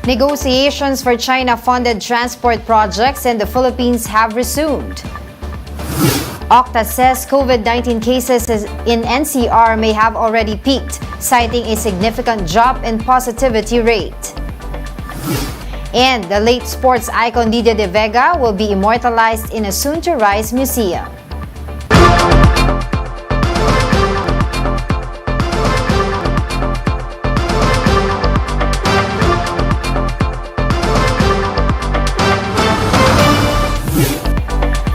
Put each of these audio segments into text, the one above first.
Negotiations for China-funded transport projects in the Philippines have resumed. OCTA says COVID-19 cases in NCR may have already peaked, citing a significant drop in positivity rate. And the late sports icon Lidia de Vega will be immortalized in a soon-to-rise museum.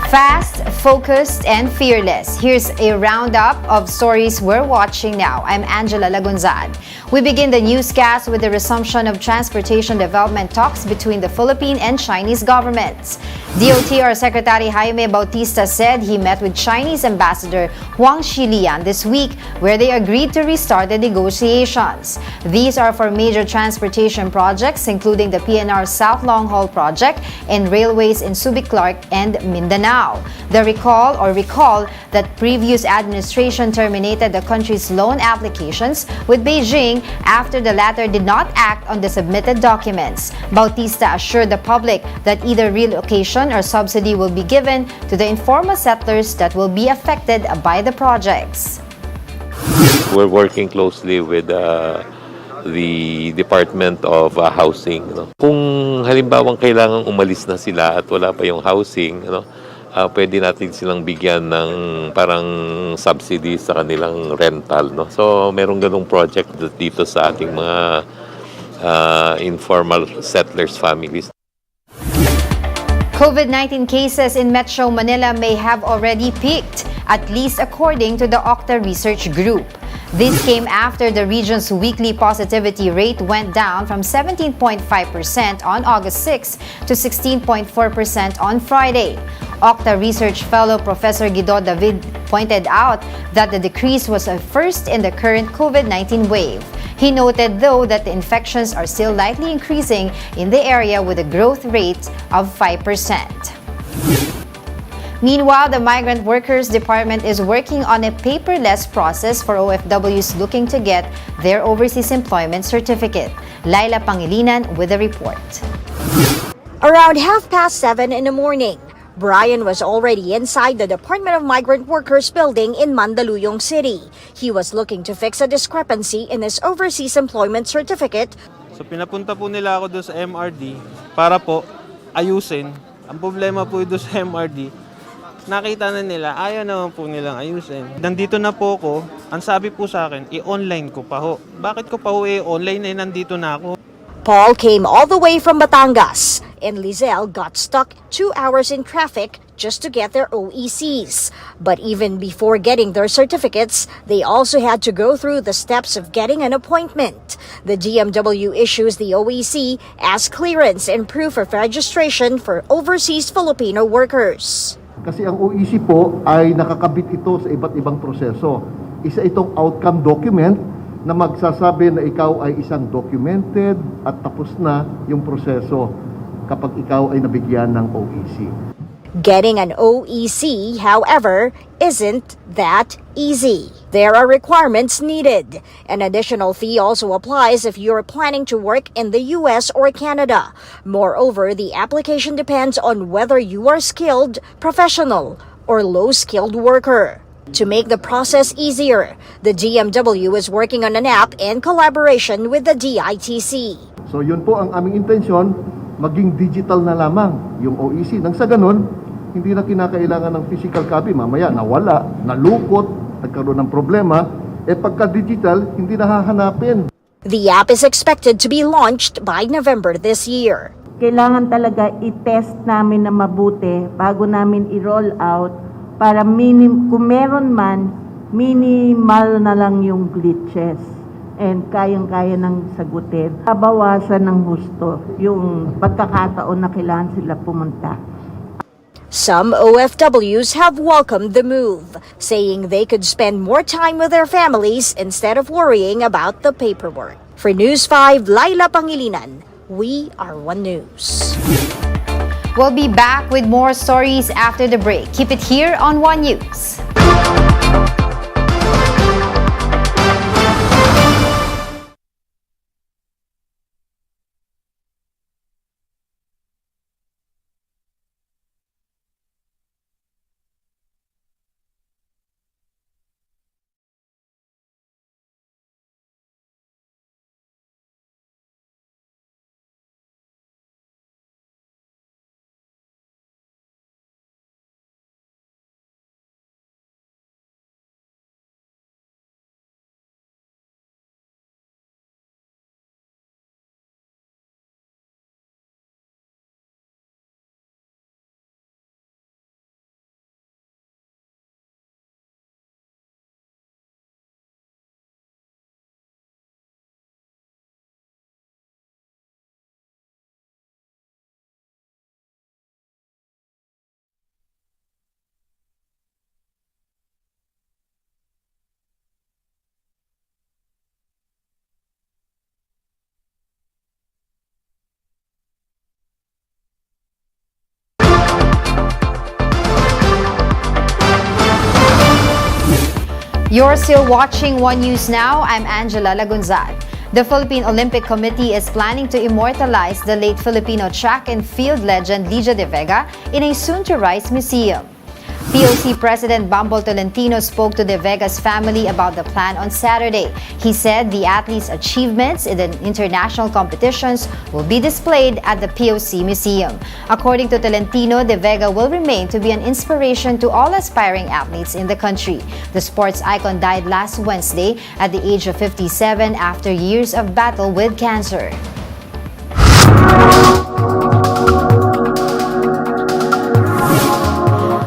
Fast, focused, and fearless. Here's a roundup of stories we're watching now. I'm Angela Lagunzad. We begin the newscast with the resumption of transportation development talks between the Philippine and Chinese governments. DOTr Secretary Jaime Bautista said he met with Chinese Ambassador Huang Xilian this week, where they agreed to restart the negotiations. These are for major transportation projects, including the PNR South Long Haul Project and railways in Subic Clark and Mindanao. The recall that previous administration terminated the country's loan applications with Beijing after the latter did not act on the submitted documents. Bautista assured the public that either relocation or subsidy will be given to the informal settlers that will be affected by the projects. We're working closely with the Department of Housing. Kung halimbawang kailangang umalis na sila at wala pa yung housing, pwede natin silang bigyan ng parang subsidy sa kanilang rental. So, merong ganung project dito sa ating mga informal settlers families. COVID-19 cases in Metro Manila may have already peaked, at least according to the OCTA Research Group. This came after the region's weekly positivity rate went down from 17.5% on August 6 to 16.4% on Friday. OCTA Research Fellow Professor Guido David pointed out that the decrease was a first in the current COVID-19 wave. He noted, though, that the infections are still likely increasing in the area with a growth rate of 5%. Meanwhile, the Migrant Workers Department is working on a paperless process for OFWs looking to get their overseas employment certificate. Laila Pangilinan with a report. Around 7:30 in the morning, Brian was already inside the Department of Migrant Workers building in Mandaluyong City. He was looking to fix a discrepancy in his overseas employment certificate. So pinapunta po nila ako doon sa MRD para po ayusin. Ang problema po doon sa MRD, nakita na nila, ayaw naman po nilang ayusin. Nandito na po ako, ang sabi po sa akin, i-online ko pa ho. Bakit ko pa ho online nandito na ako? Paul came all the way from Batangas, and Lizelle got stuck 2 hours in traffic just to get their OECs. But even before getting their certificates, they also had to go through the steps of getting an appointment. The DMW issues the OEC as clearance and proof of registration for overseas Filipino workers. Kasi ang OEC po ay nakakabit ito sa iba't ibang proseso. Isa itong outcome document na magsasabi na ikaw ay isang documented at tapos na yung proseso kapag ikaw ay nabigyan ng OEC. Getting an OEC, however, isn't that easy. There are requirements needed. An additional fee also applies if you're planning to work in the US or Canada. Moreover, the application depends on whether you are skilled, professional, or low-skilled worker. To make the process easier, the DMW is working on an app in collaboration with the DITC. So yun po ang aming intensyon, maging digital na lamang yung OEC. Nang sa ganun, hindi na kinakailangan ng physical copy. Mamaya nawala, nalukot, nagkaroon ng problema. Pagka-digital, hindi nahahanapin. The app is expected to be launched by November this year. Kailangan talaga i-test namin na mabuti bago namin i-roll out para kung meron man, minimal na lang yung glitches and kayang-kaya nang sagutin. Babawasan ng husto yung pagkakataon na kailangan sila pumunta. Some OFWs have welcomed the move, saying they could spend more time with their families instead of worrying about the paperwork. For News 5, Laila Pangilinan, we are One News. We'll be back with more stories after the break. Keep it here on One News. You're still watching One News Now. I'm Angela Lagunzad. The Philippine Olympic Committee is planning to immortalize the late Filipino track and field legend Ligia de Vega in a soon-to-rise museum. POC President Bambol Tolentino spoke to de Vega's family about the plan on Saturday. He said the athletes' achievements in the international competitions will be displayed at the POC Museum. According to Tolentino, de Vega will remain to be an inspiration to all aspiring athletes in the country. The sports icon died last Wednesday at the age of 57 after years of battle with cancer.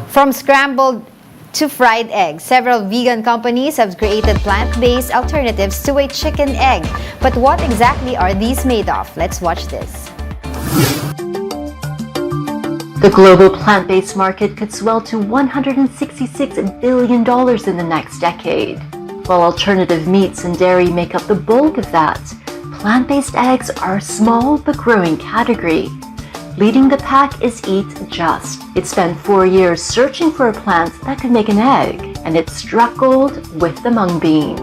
From scrambled to fried eggs, several vegan companies have created plant-based alternatives to a chicken egg. But what exactly are these made of? Let's watch this. The global plant-based market could swell to $166 billion in the next decade. While alternative meats and dairy make up the bulk of that, plant-based eggs are a small but growing category. Leading the pack is Eat Just. It spent 4 years searching for a plant that could make an egg, and it struck gold with the mung bean.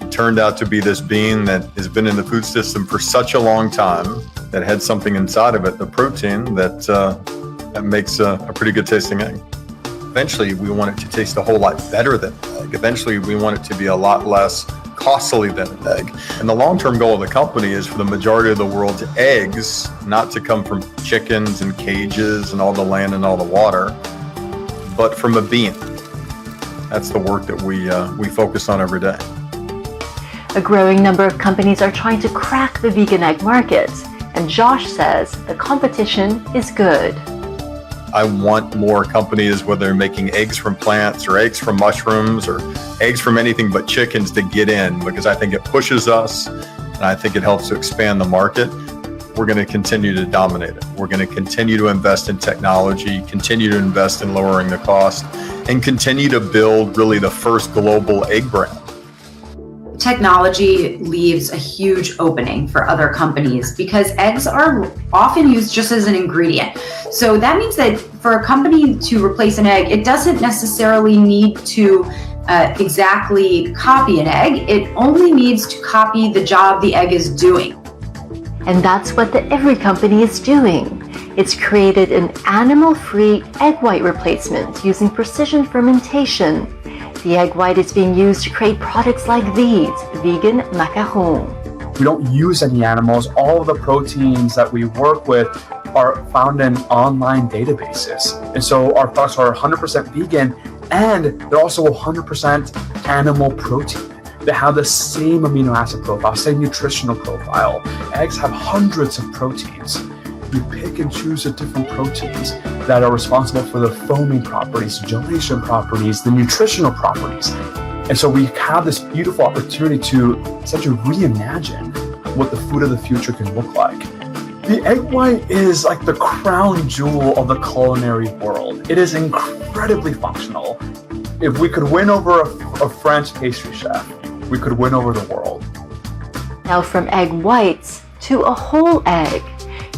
It turned out to be this bean that has been in the food system for such a long time that had something inside of it, the protein, that makes a pretty good tasting egg. Eventually, we want it to taste a whole lot better than an egg. Eventually, we want it to be a lot less costly than an egg. And the long-term goal of the company is for the majority of the world's eggs not to come from chickens and cages and all the land and all the water, but from a bean. That's the work that we focus on every day. A growing number of companies are trying to crack the vegan egg market, and Josh says the competition is good. I want more companies, whether they're making eggs from plants or eggs from mushrooms or eggs from anything but chickens, to get in, because I think it pushes us and I think it helps to expand the market. We're going to continue to dominate it. We're going to continue to invest in technology, continue to invest in lowering the cost, and continue to build really the first global egg brand. Technology leaves a huge opening for other companies because eggs are often used just as an ingredient. So that means that for a company to replace an egg, it doesn't necessarily need to exactly copy an egg. It only needs to copy the job the egg is doing. And that's what the Every company is doing. It's created an animal-free egg white replacement using precision fermentation. The egg white is being used to create products like these, vegan macarons. We don't use any animals. All of the proteins that we work with are found in online databases. And so our products are 100% vegan, and they're also 100% animal protein. They have the same amino acid profile, same nutritional profile. Eggs have hundreds of proteins. You pick and choose the different proteins that are responsible for the foaming properties, gelation properties, the nutritional properties. And so we have this beautiful opportunity to essentially reimagine what the food of the future can look like. The egg white is like the crown jewel of the culinary world. It is incredibly functional. If we could win over a French pastry chef, we could win over the world. Now from egg whites to a whole egg.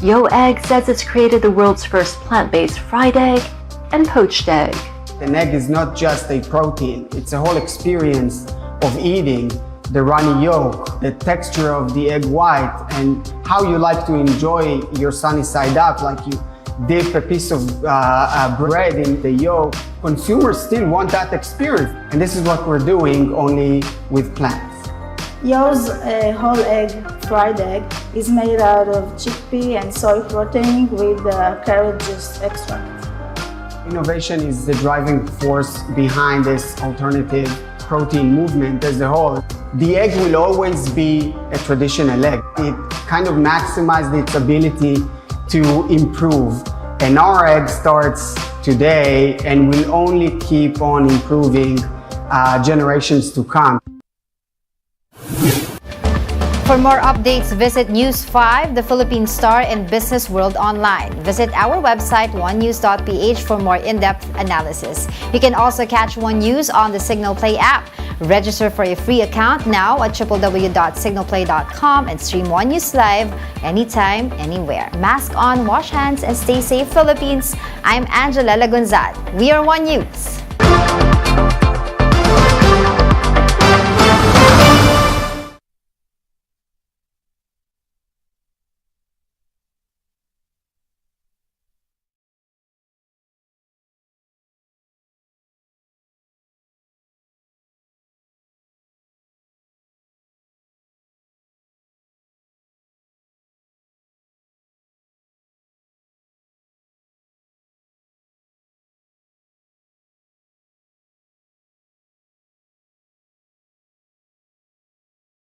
Yo Egg says it's created the world's first plant-based fried egg and poached egg. An egg is not just a protein, it's a whole experience of eating the runny yolk, the texture of the egg white, and how you like to enjoy your sunny side up, like you dip a piece of bread in the yolk. Consumers still want that experience, and this is what we're doing, only with plants. Yo's whole egg fried egg is made out of chickpea and soy protein with carrot juice extract. Innovation is the driving force behind this alternative protein movement as a whole. The egg will always be a traditional egg. It kind of maximizes its ability to improve. And our egg starts today and will only keep on improving generations to come. For more updates, visit News 5, the Philippine Star, and Business World online. Visit our website, onenews.ph, for more in-depth analysis. You can also catch One News on the Signal Play app. Register for a free account now at www.signalplay.com and stream One News live anytime, anywhere. Mask on, wash hands, and stay safe, Philippines. I'm Angela Lagunzad. We are One News.